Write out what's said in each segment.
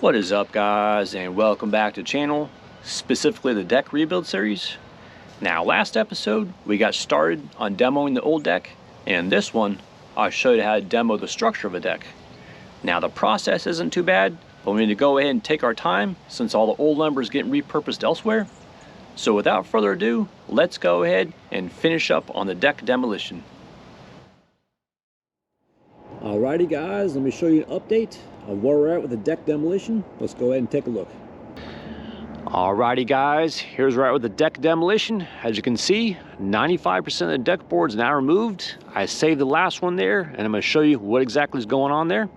What is up, guys, and welcome back to the channel, specifically the deck rebuild series. Now, last episode we got started on demoing the old deck, and in this one I'll show you how to demo the structure of a deck. Now, the process isn't too bad, but we need to go ahead and take our time since all the old lumber is getting repurposed elsewhere. So without further ado, let's go ahead and finish up on the deck demolition. Alrighty guys, let me show you an update on where we're at with the deck demolition. Let's go ahead and take a look. Alrighty guys, here's where we're at with the deck demolition. As you can see, 95% of the deck board's now removed. I saved the last one there, and I'm going to show you what exactly is going on there.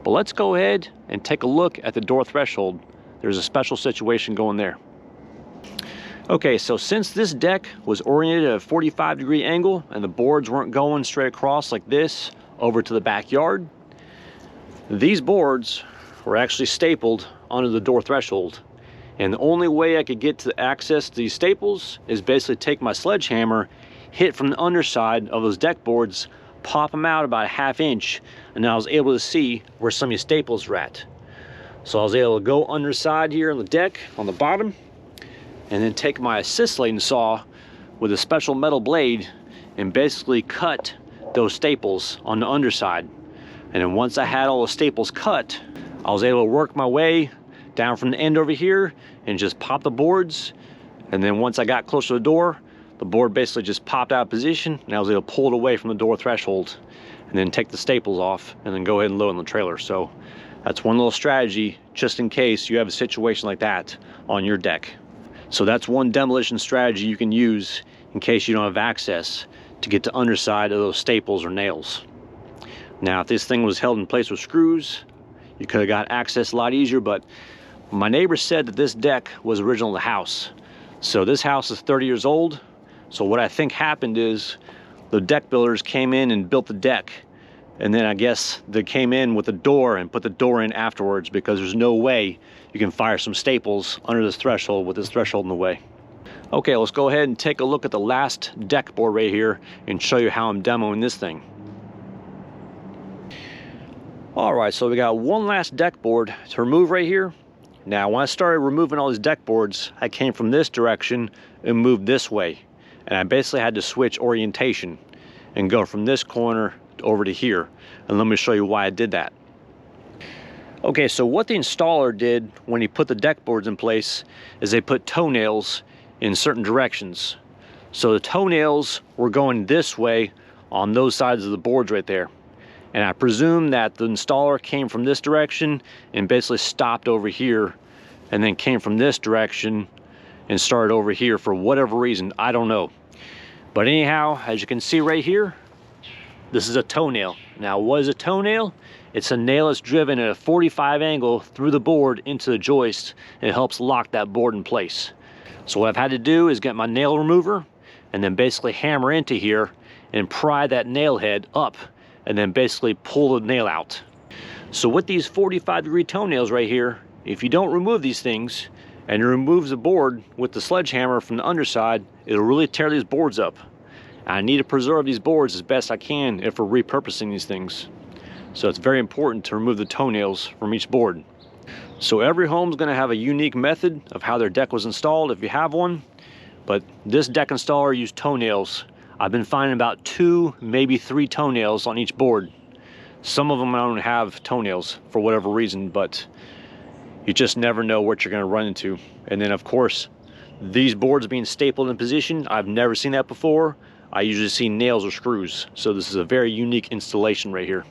But let's go ahead and take a look at the door threshold. There's a special situation going there. Okay, so since this deck was oriented at a 45-degree angle and the boards weren't going straight across like this over to the backyard, these boards were actually stapled onto the door threshold. And the only way I could get to access these staples is basically take my sledgehammer, hit from the underside of those deck boards, pop them out about a ½ inch, and I was able to see where some of these staples were at. So I was able to go underside here on the deck, on the bottom, and then take my scisslating saw with a special metal blade and basically cut those staples on the underside. And then once I had all the staples cut, I was able to work my way down from the end over here and just pop the boards. And then once I got close to the door, the board basically just popped out of position, and I was able to pull it away from the door threshold and then take the staples off and then go ahead and load in the trailer. So that's one little strategy just in case you have a situation like that on your deck. So that's one demolition strategy you can use in case you don't have access to get the underside of those staples or nails. Now, if this thing was held in place with screws, you could have got access a lot easier, but my neighbor said that this deck was original to the house. So this house is 30 years old. So what I think happened is the deck builders came in and built the deck, and then I guess they came in with a door and put the door in afterwards, because there's no way you can fire some staples under this threshold with this threshold in the way. Okay, let's go ahead and take a look at the last deck board right here and show you how I'm demoing this thing. All right, so we got one last deck board to remove right here. Now, when I started removing all these deck boards, I came from this direction and moved this way. And I basically had to switch orientation and go from this corner over to here. And let me show you why I did that. Okay, so what the installer did when he put the deck boards in place is they put toenails in certain directions. So the toenails were going this way on those sides of the boards right there. And I presume that the installer came from this direction and basically stopped over here, and then came from this direction and started over here for whatever reason. I don't know. But anyhow, as you can see right here, this is a toenail. Now, what is a toenail? It's a nail that's driven at a 45 angle through the board into the joist, and it helps lock that board in place. So what I've had to do is get my nail remover and then basically hammer into here and pry that nail head up and then basically pull the nail out. So with these 45-degree toenails right here, if you don't remove these things and you remove the board with the sledgehammer from the underside, it'll really tear these boards up. I need to preserve these boards as best I can if we're repurposing these things. So it's very important to remove the toenails from each board. So every home's gonna have a unique method of how their deck was installed if you have one, but this deck installer used toenails. I've been finding about 2, maybe 3 toenails on each board. Some of them don't have toenails for whatever reason, but you just never know what you're gonna run into. And then of course, these boards being stapled in position, I've never seen that before. I usually see nails or screws. So this is a very unique installation right here.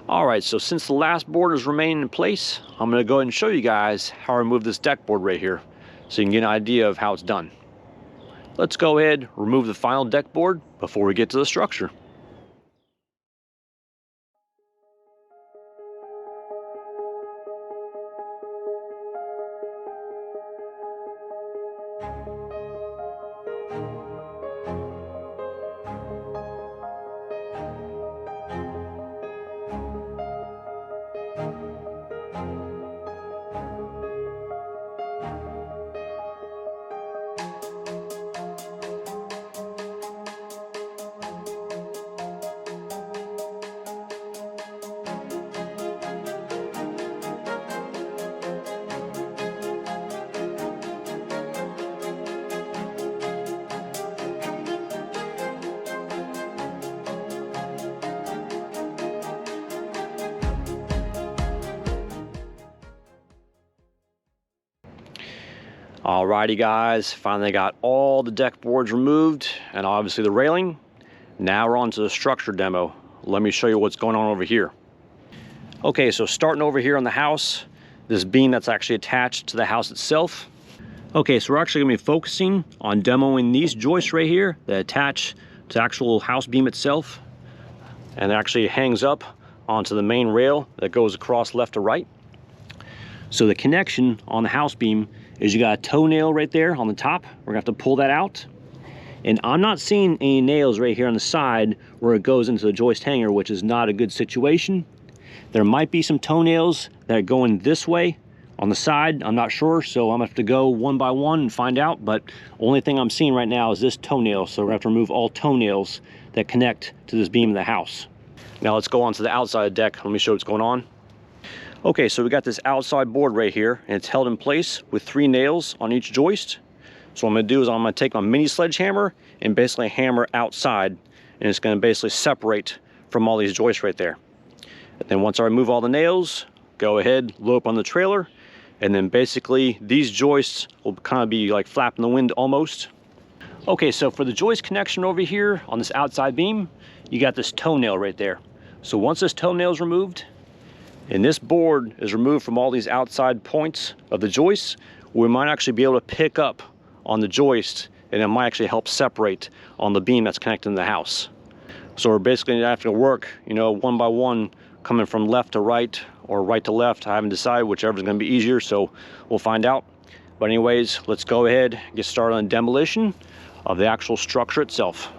All right, so since the last board is remaining in place, I'm gonna go ahead and show you guys how I remove this deck board right here, so you can get an idea of how it's done. Let's go ahead, remove the final deck board before we get to the structure. Alrighty guys, finally got all the deck boards removed and obviously the railing. Now we're on to the structure demo. Let me show you what's going on over here. Okay, so starting over here on the house, this beam that's actually attached to the house itself. Okay, so we're actually gonna be focusing on demoing these joists right here that attach to the actual house beam itself. And it actually hangs up onto the main rail that goes across left to right. So the connection on the house beam is you got a toenail right there on the top. We're gonna have to pull that out. And I'm not seeing any nails right here on the side where it goes into the joist hanger, which is not a good situation. There might be some toenails that are going this way on the side. I'm not sure, so I'm gonna have to go one by one and find out. But only thing I'm seeing right now is this toenail. So we're gonna have to remove all toenails that connect to this beam of the house. Now let's go on to the outside deck. Let me show you what's going on. Okay, so we got this outside board right here, and it's held in place with 3 nails on each joist. So what I'm gonna do is I'm gonna take my mini sledgehammer and basically hammer outside, and it's gonna basically separate from all these joists right there. And then once I remove all the nails, go ahead, load up on the trailer, and then basically these joists will kind of be like flapping the wind almost. Okay, so for the joist connection over here on this outside beam, you got this toenail right there. So once this toenail is removed, and this board is removed from all these outside points of the joists, we might actually be able to pick up on the joist, and it might actually help separate on the beam that's connecting to the house. So we're basically gonna have to work, you know, one by one, coming from left to right or right to left. I haven't decided, whichever's gonna be easier, so we'll find out. But anyways, let's go ahead and get started on demolition of the actual structure itself.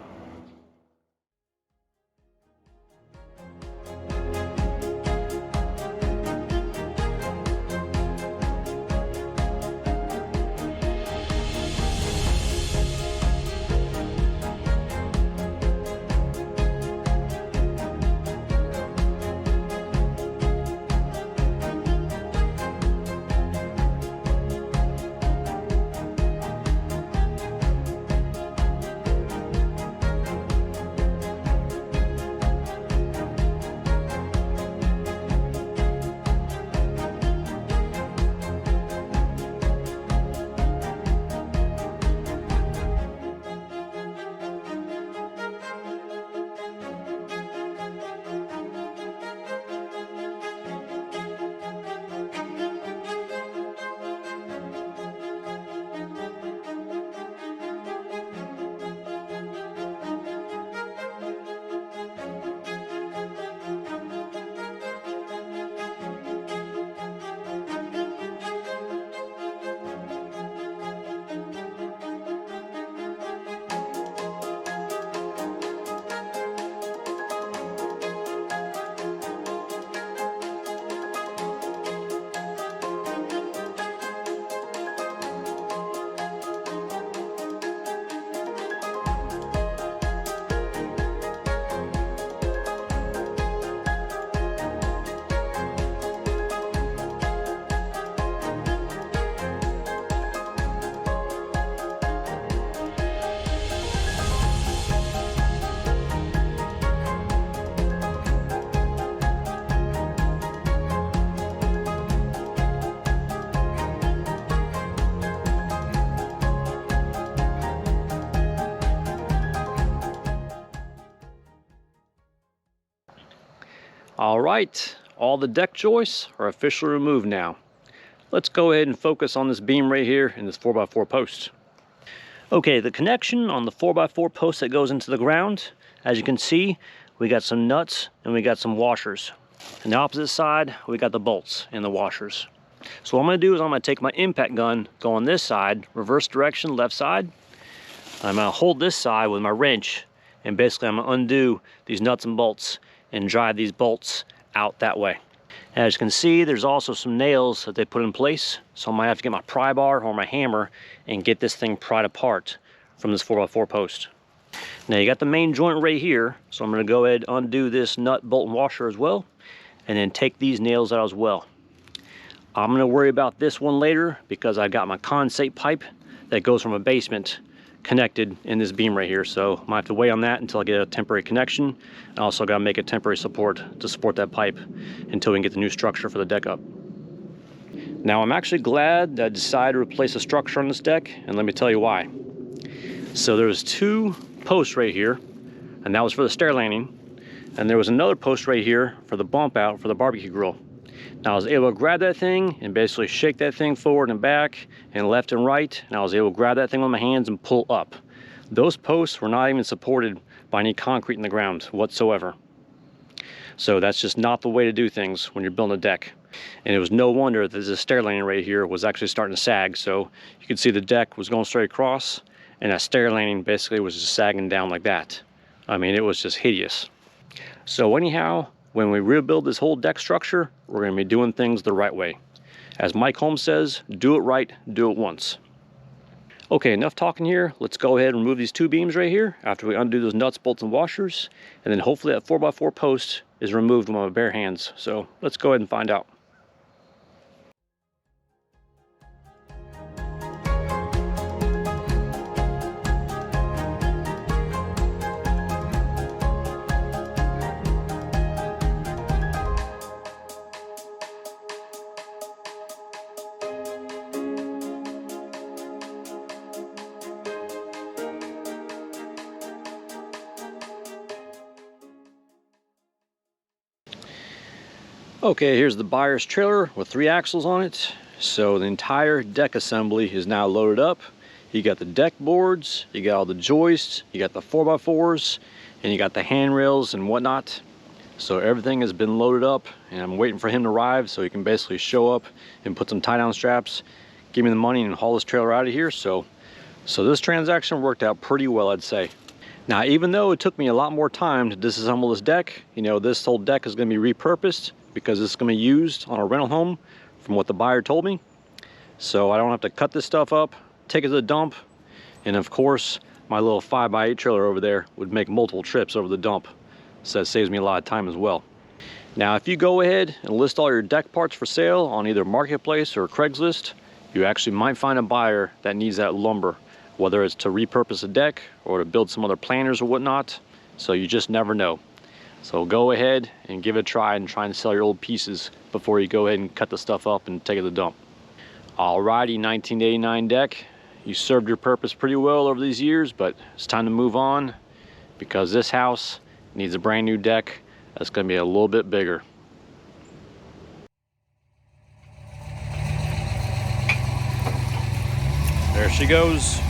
All right, all the deck joists are officially removed now. Let's go ahead and focus on this beam right here in this 4x4 post. Okay, the connection on the 4x4 post that goes into the ground, as you can see, we got some nuts and we got some washers. On the opposite side, we got the bolts and the washers. So what I'm gonna do is I'm gonna take my impact gun, go on this side, reverse direction, left side. I'm gonna hold this side with my wrench, and basically I'm gonna undo these nuts and bolts and drive these bolts out that way. As you can see, there's also some nails that they put in place, so I might have to get my pry bar or my hammer and get this thing pried apart from this 4x4 post. Now you got the main joint right here, so I'm going to go ahead and undo this nut, bolt, and washer as well, and then take these nails out as well. I'm going to worry about this one later because I got my condensate pipe that goes from a basement connected in this beam right here, so I might have to wait on that until I get a temporary connection. I also got to make a temporary support to support that pipe until we can get the new structure for the deck up. Now I'm actually glad that I decided to replace a structure on this deck, and let me tell you why. So there was 2 posts right here, and that was for the stair landing, and there was another post right here for the bump out for the barbecue grill. Now I was able to grab that thing and basically shake that thing forward and back and left and right, and I was able to grab that thing with my hands and pull up. Those posts were not even supported by any concrete in the ground whatsoever. So that's just not the way to do things when you're building a deck. And it was no wonder that this stair landing right here was actually starting to sag. So you can see the deck was going straight across, and that stair landing basically was just sagging down like that. I mean, it was just hideous. So anyhow, when we rebuild this whole deck structure, we're going to be doing things the right way. As Mike Holmes says, do it right, do it once. Okay, enough talking here. Let's go ahead and remove these 2 beams right here after we undo those nuts, bolts, and washers. And then hopefully that 4x4 post is removed with my bare hands. So let's go ahead and find out. Okay, here's the buyer's trailer with 3 axles on it. So the entire deck assembly is now loaded up. You got the deck boards, you got all the joists, you got the 4x4s, and you got the handrails and whatnot. So everything has been loaded up, and I'm waiting for him to arrive so he can basically show up and put some tie-down straps, give me the money, and haul this trailer out of here. So this transaction worked out pretty well, I'd say. Now, even though it took me a lot more time to disassemble this deck, you know, this whole deck is going to be repurposed because it's going to be used on a rental home from what the buyer told me. So I don't have to cut this stuff up, take it to the dump, and of course, my little 5x8 trailer over there would make multiple trips over the dump. So that saves me a lot of time as well. Now, if you go ahead and list all your deck parts for sale on either Marketplace or Craigslist, you actually might find a buyer that needs that lumber, whether it's to repurpose a deck or to build some other planters or whatnot. So you just never know. So go ahead and give it a try and try and sell your old pieces before you go ahead and cut the stuff up and take it to the dump. Alrighty, 1989 deck. You served your purpose pretty well over these years, but it's time to move on because this house needs a brand new deck that's going to be a little bit bigger. There she goes.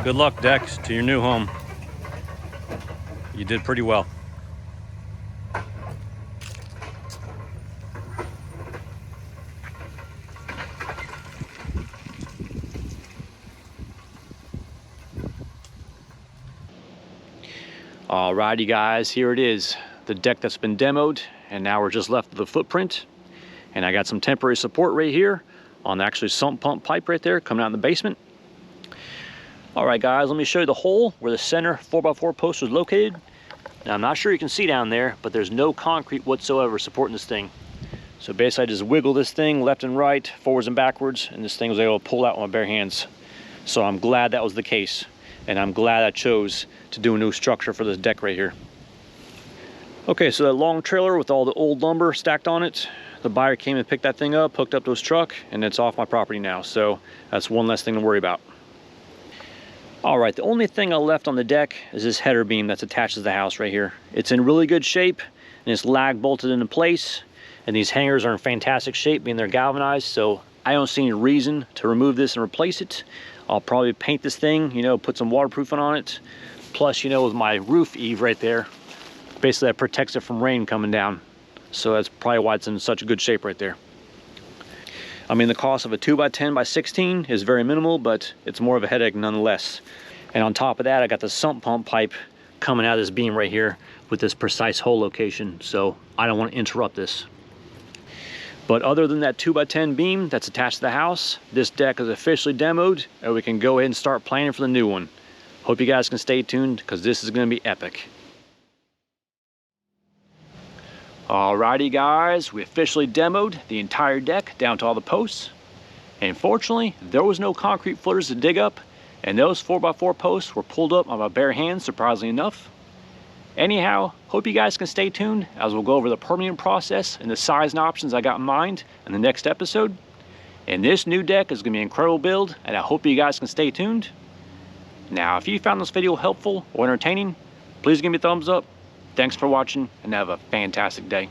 Good luck, deck, to your new home. You did pretty well. Alrighty guys, here it is. The deck that's been demoed, and now we're just left with the footprint. And I got some temporary support right here on the actually sump pump pipe right there coming out in the basement. Alright guys, let me show you the hole where the center 4x4 post was located. Now I'm not sure you can see down there, but there's no concrete whatsoever supporting this thing. So basically I just wiggle this thing left and right, forwards and backwards, and this thing was able to pull out with my bare hands. So I'm glad that was the case. And I'm glad I chose to do a new structure for this deck right here. Okay, so that long trailer with all the old lumber stacked on it, the buyer came and picked that thing up, hooked up to his truck, and it's off my property now. So that's one less thing to worry about. All right, the only thing I left on the deck is this header beam that's attached to the house right here. It's in really good shape, and it's lag bolted into place, and these hangers are in fantastic shape, being they're galvanized, so I don't see any reason to remove this and replace it. I'll probably paint this thing, you know, put some waterproofing on it. Plus, you know, with my roof eave right there, basically that protects it from rain coming down. So that's probably why it's in such good shape right there. I mean, the cost of a 2x10x16 is very minimal, but it's more of a headache nonetheless. And on top of that, I got the sump pump pipe coming out of this beam right here with this precise hole location. So I don't want to interrupt this. But other than that 2x10 beam that's attached to the house, this deck is officially demoed, and we can go ahead and start planning for the new one. Hope you guys can stay tuned because this is going to be epic. Alrighty guys, we officially demoed the entire deck down to all the posts. And fortunately, there was no concrete footers to dig up, and those 4x4 posts were pulled up on my bare hands, surprisingly enough. Anyhow, hope you guys can stay tuned as we'll go over the permitting process and the size and options I got in mind in the next episode. And this new deck is going to be an incredible build, and I hope you guys can stay tuned. Now, if you found this video helpful or entertaining, please give me a thumbs up. Thanks for watching, and have a fantastic day.